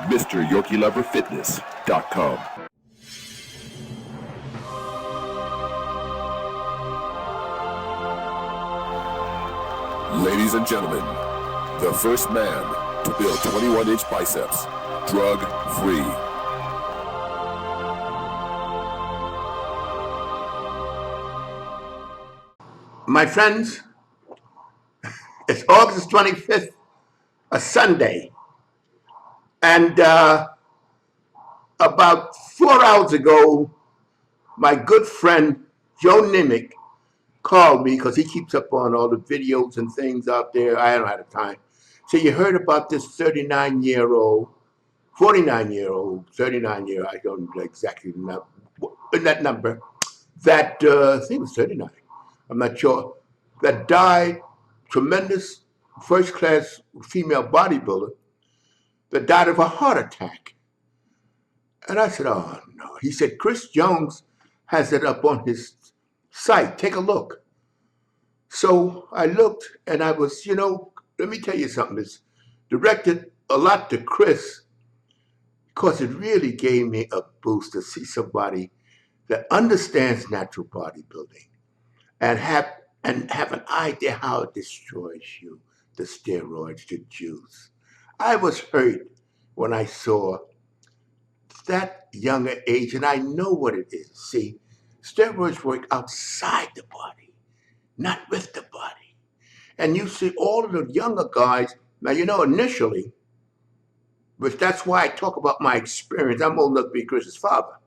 MrYorkieLoverFitness.com. Ladies and gentlemen, the first man to build 21-inch biceps, drug-free. My friends, it's August 25th, a Sunday, and about 4 hours ago, my good friend Joe Nimick called me because he keeps up on all the videos and things out there. I don't have the time. So you heard about this 39-year-old, 49-year-old, 39-year, I don't know exactly that number, that I think it was 39, I'm not sure, that died, tremendous first-class female bodybuilder, that died of a heart attack. And I said, oh no. He said, Chris Jones has it up on his site. Take a look. So I looked and I was, let me tell you something. It's directed a lot to Chris because it really gave me a boost to see somebody that understands natural bodybuilding and have an idea how it destroys you, the steroids, the juice. I was hurt when I saw that younger age, and I know what it is. See, steroids work outside the body, not with the body. And you see all of the younger guys, now initially, which that's why I talk about my experience. I'm old enough to be Chris's father.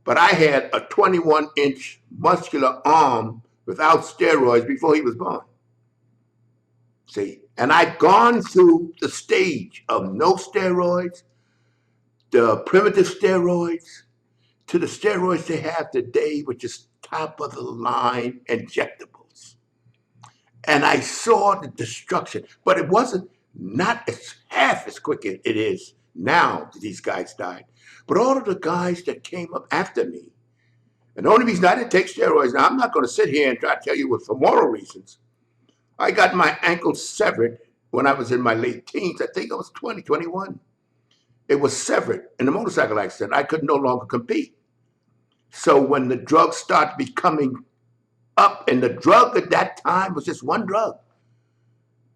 But I had a 21-inch muscular arm without steroids before he was born. See, and I've gone through the stage of no steroids, the primitive steroids, to the steroids they have today, which is top of the line injectables. And I saw the destruction, but it wasn't not as half as quick as it is now that these guys died. But all of the guys that came up after me, and the only reason I didn't take steroids, now I'm not going to sit here and try to tell you it for moral reasons. I got my ankle severed when I was in my late teens. I think I was 20, 21. It was severed in a motorcycle accident. I could no longer compete. So when the drugs started becoming up, and the drug at that time was just one drug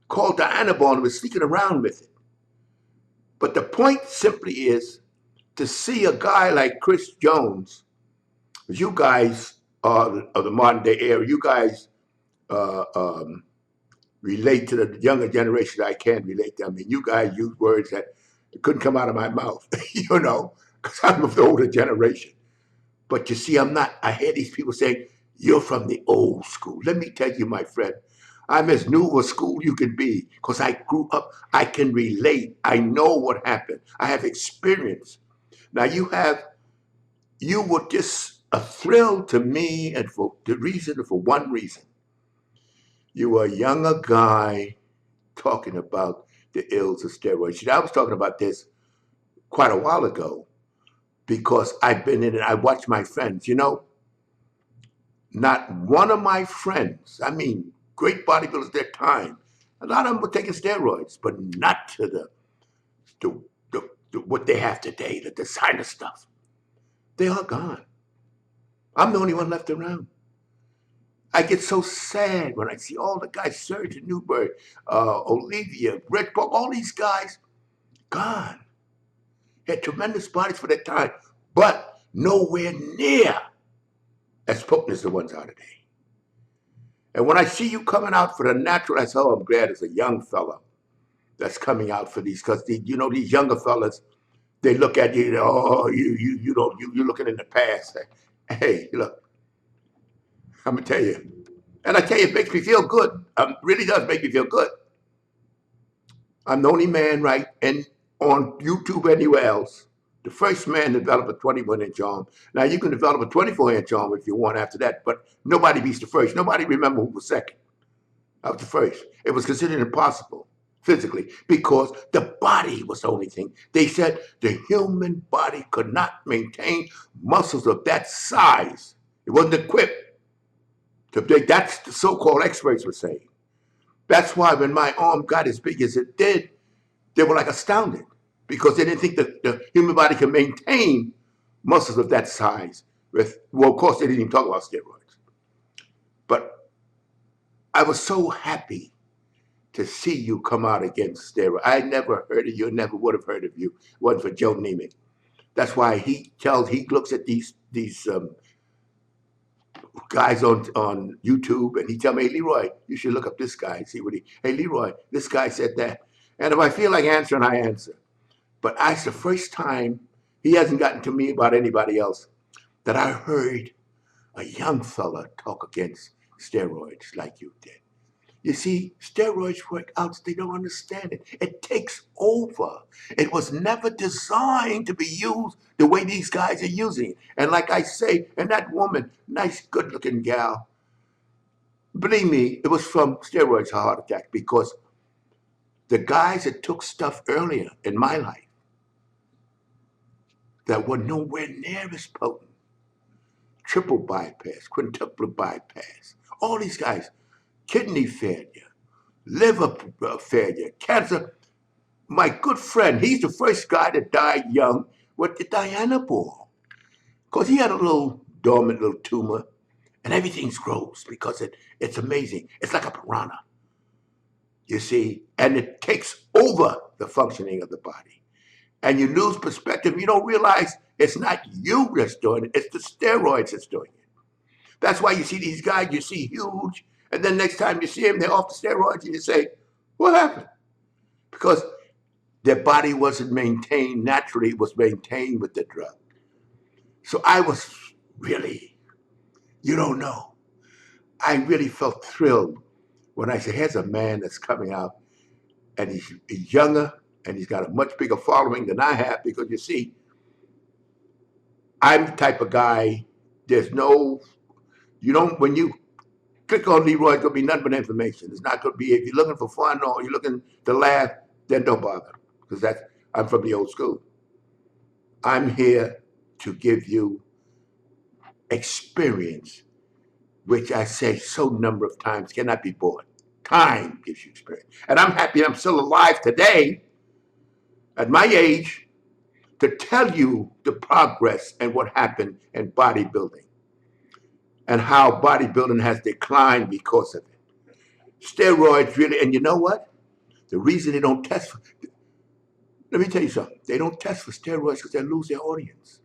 called dianabol, and was sneaking around with it. But the point simply is to see a guy like Chris Jones, you guys are of the modern day era, you guys relate to the younger generation. I can't relate to. I mean, you guys use words that couldn't come out of my mouth, because I'm of the older generation. But you see, I'm not. I hear these people saying, you're from the old school. Let me tell you, my friend, I'm as new a school you can be because I grew up. I can relate. I know what happened. I have experience. Now you were just a thrill to me, and for one reason. You were a younger guy talking about the ills of steroids. I was talking about this quite a while ago because I've been in it. I watched my friends, not one of my friends, I mean, great bodybuilders at their time, a lot of them were taking steroids, but not to the what they have today, the designer stuff. They are gone. I'm the only one left around. I get so sad when I see all the guys, Serge Newberg, Olivia, Red Bull, all these guys, gone. Had tremendous bodies for their time, but nowhere near as potent as the ones out today. And when I see you coming out for the natural, I say, oh, I'm glad it's a young fella that's coming out for these, because these younger fellas, they look at you, oh, you're looking in the past. Hey, look, I'm gonna tell you, and I tell you, it makes me feel good. It really does make me feel good. I'm the only man, right, and on YouTube anywhere else, the first man to develop a 21-inch arm. Now, you can develop a 24-inch arm if you want after that, but nobody beats the first. Nobody remember who was second. I was the first. It was considered impossible physically because the body was the only thing. They said the human body could not maintain muscles of that size. It wasn't equipped. That's the so-called experts were saying. That's why when my arm got as big as it did, they were like astounded because they didn't think that the human body can maintain muscles of that size. Well, of course, they didn't even talk about steroids. But I was so happy to see you come out against steroids. I never heard of you, never would have heard of you. It wasn't for Joe Namath. That's why he looks at these guys on YouTube and he tell me, hey, Leroy, you should look up this guy and see what hey, Leroy, this guy said that. And if I feel like answering, I answer. But it's the first time, he hasn't gotten to me about anybody else, that I heard a young fella talk against steroids like you did. You see, steroids work out, they don't understand it. It takes over. It was never designed to be used the way these guys are using it. And like I say, and that woman, nice, good-looking gal, believe me, it was from steroids, a heart attack, because the guys that took stuff earlier in my life that were nowhere near as potent, triple bypass, quintuple bypass, all these guys, kidney failure, liver failure, cancer. My good friend, he's the first guy that died young with the Diana ball. Because he had a little dormant little tumor, and everything grows because it's amazing. It's like a piranha, you see, and it takes over the functioning of the body. And you lose perspective. You don't realize it's not you that's doing it, it's the steroids that's doing it. That's why you see these guys, you see huge, and then next time you see them, they're off the steroids, and you say, what happened? Because their body wasn't maintained naturally, it was maintained with the drug. So I was really, you don't know, I really felt thrilled when I said, here's a man that's coming out, and he's younger, and he's got a much bigger following than I have, because you see, I'm the type of guy, when you click on Leroy, it's going to be nothing but information. It's not going to be, if you're looking for fun or you're looking to laugh, then don't bother, because I'm from the old school. I'm here to give you experience, which I say so number of times cannot be bought. Time gives you experience. And I'm happy I'm still alive today, at my age, to tell you the progress and what happened in bodybuilding and how bodybuilding has declined because of it. Steroids really, and you know what? The reason they don't test for, let me tell you something. They don't test for steroids because they lose their audience.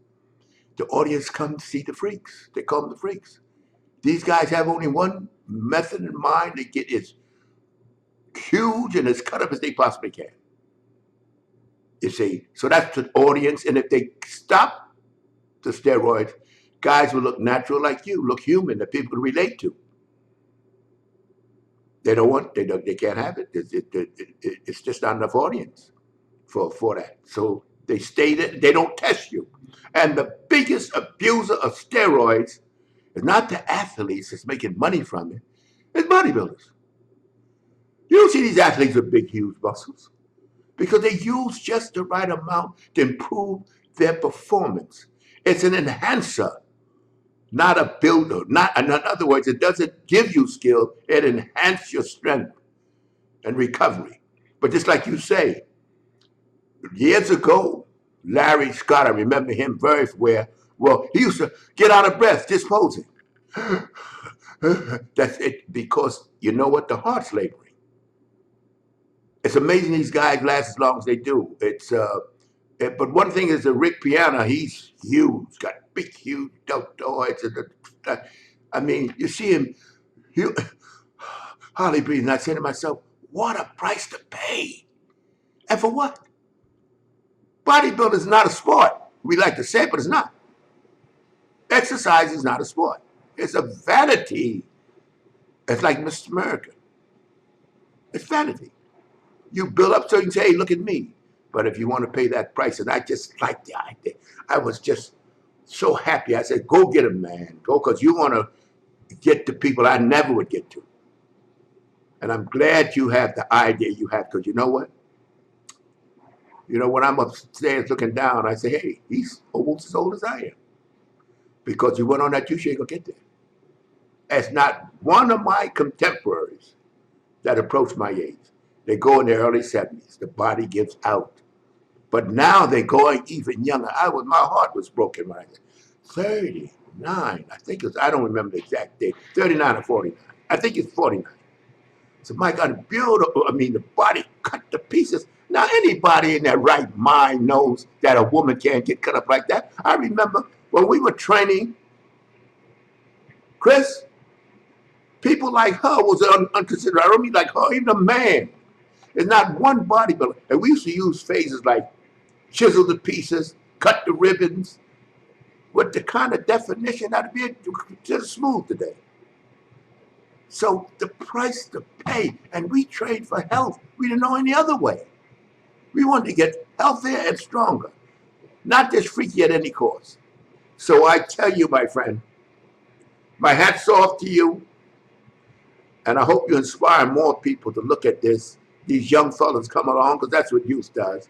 The audience come to see the freaks. They call them the freaks. These guys have only one method in mind to get as huge and as cut up as they possibly can. You see, so that's the audience. And if they stop the steroids, guys will look natural like you, look human, that people can relate to. They don't want, they can't have it. It's just not enough audience for that. So they stay there, they don't test you. And the biggest abuser of steroids is not the athletes that's making money from it, it's bodybuilders. You don't see these athletes with big, huge muscles because they use just the right amount to improve their performance. It's an enhancer, not a builder. In other words, it doesn't give you skill, it enhances your strength and recovery. But just like you say, years ago, Larry Scott, I remember him very well, he used to get out of breath just posing. That's it, because you know what? The heart's laboring. It's amazing these guys last as long as they do. But one thing is Rick Piana, he's huge, got big, huge deltoids. I mean, you see him, hardly breathing. I say to myself, what a price to pay. And for what? Bodybuilding is not a sport. We like to say it, but it's not. Exercise is not a sport. It's a vanity. It's like Mr. America. It's vanity. You build up so you can say, hey, look at me. But if you want to pay that price, and I just like the idea. I was just so happy. I said, go get him, man. Go, because you want to get to people I never would get to. And I'm glad you have the idea you have, because you know what? You know, when I'm upstairs looking down, I say, hey, he's almost as old as I am. Because you went on that, you ain't going to get there. As not one of my contemporaries that approach my age. They go in their early 70s. The body gives out. But now they're going even younger. My heart was broken when I said 39. I think it's, I don't remember the exact date, 39 or 49. I think it's 49. So my God, beautiful. I mean, the body cut to pieces. Now, anybody in their right mind knows that a woman can't get cut up like that. I remember when we were training, Chris, people like her was unconsidered. I don't mean like her, even a man. There's not one bodybuilder. And we used to use phrases like chisel to pieces, cut the ribbons, with the kind of definition that'd be just smooth today. So the price to pay, and we trained for health. We didn't know any other way. We wanted to get healthier and stronger, not just freaky at any cost. So I tell you, my friend, my hat's off to you, and I hope you inspire more people to look at this. These young fellas come along, because that's what youth does.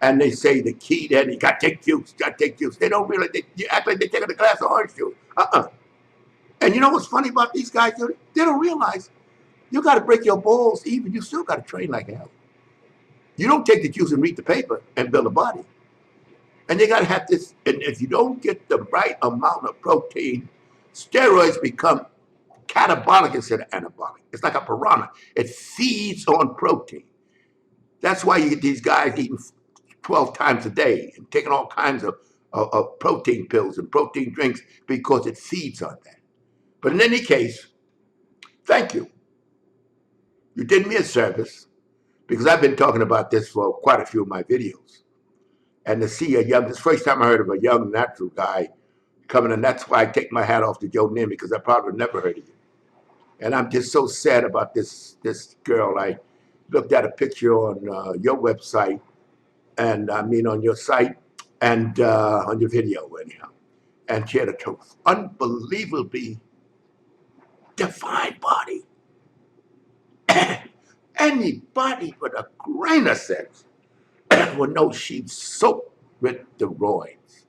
And they say the key then, you got to take juice, got to take juice. They don't realize, you act like they're taking a glass of orange juice. And you know what's funny about these guys? They don't realize you got to break your balls even. You still got to train like hell. You don't take the juice and read the paper and build a body. And you got to have this, and if you don't get the right amount of protein, steroids become catabolic instead of anabolic. It's like a piranha. It feeds on protein. That's why you get these guys eating 12 times a day and taking all kinds of protein pills and protein drinks, because it feeds on that. But in any case, thank you. You did me a service, because I've been talking about this for quite a few of my videos. And to see this is the first time I heard of a young natural guy coming, and that's why I take my hat off to Joe Nimi, because I probably never heard of you. And I'm just so sad about this girl. I looked at a picture on your website, and I mean on your site, and on your video anyhow. And she had a unbelievably defined body. Anybody with a grain of sense would know she's soaked with steroids.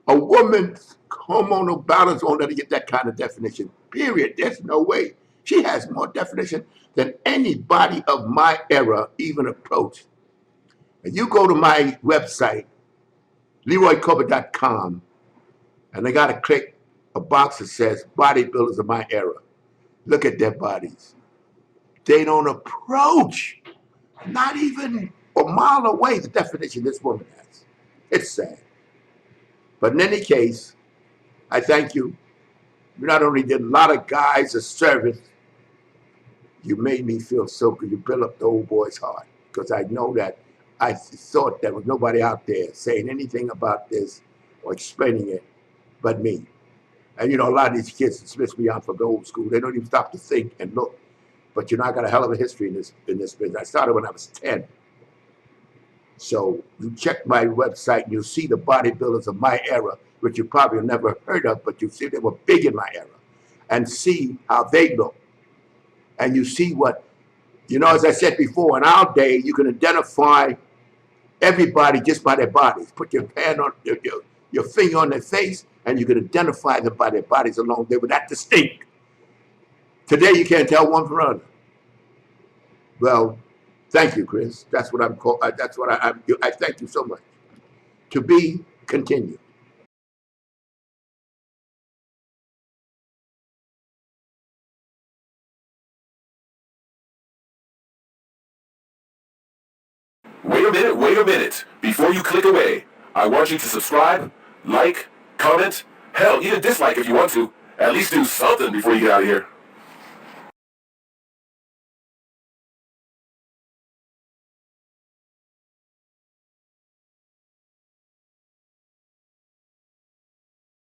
A woman's hormonal balance won't let her get that kind of definition, period. There's no way. She has more definition than anybody of my era even approached. And you go to my website, LeroyColbert.com, and they got to click a box that says bodybuilders of my era. Look at their bodies. They don't approach, not even a mile away, the definition this woman has. It's sad. But in any case, I thank you. You not only did a lot of guys a service, you made me feel so good. You built up the old boy's heart, because I know that I thought there was nobody out there saying anything about this or explaining it but me. And you know, a lot of these kids dismiss me out from the old school. They don't even stop to think and look. But you know, I got a hell of a history in this business. I started when I was 10. So you check my website and you'll see the bodybuilders of my era, which you probably never heard of, but you see they were big in my era, and see how they look. And you see what, you know, as I said before, in our day, you can identify everybody just by their bodies. Put your hand on your finger on their face, and you can identify them by their bodies alone. They were that distinct. Today, you can't tell one from another. Well, thank you, Chris. That's what I'm called. That's what I thank you so much. To be continued. Wait a minute. Before you click away, I want you to subscribe, like, comment, hell, even dislike if you want to. At least do something before you get out of here.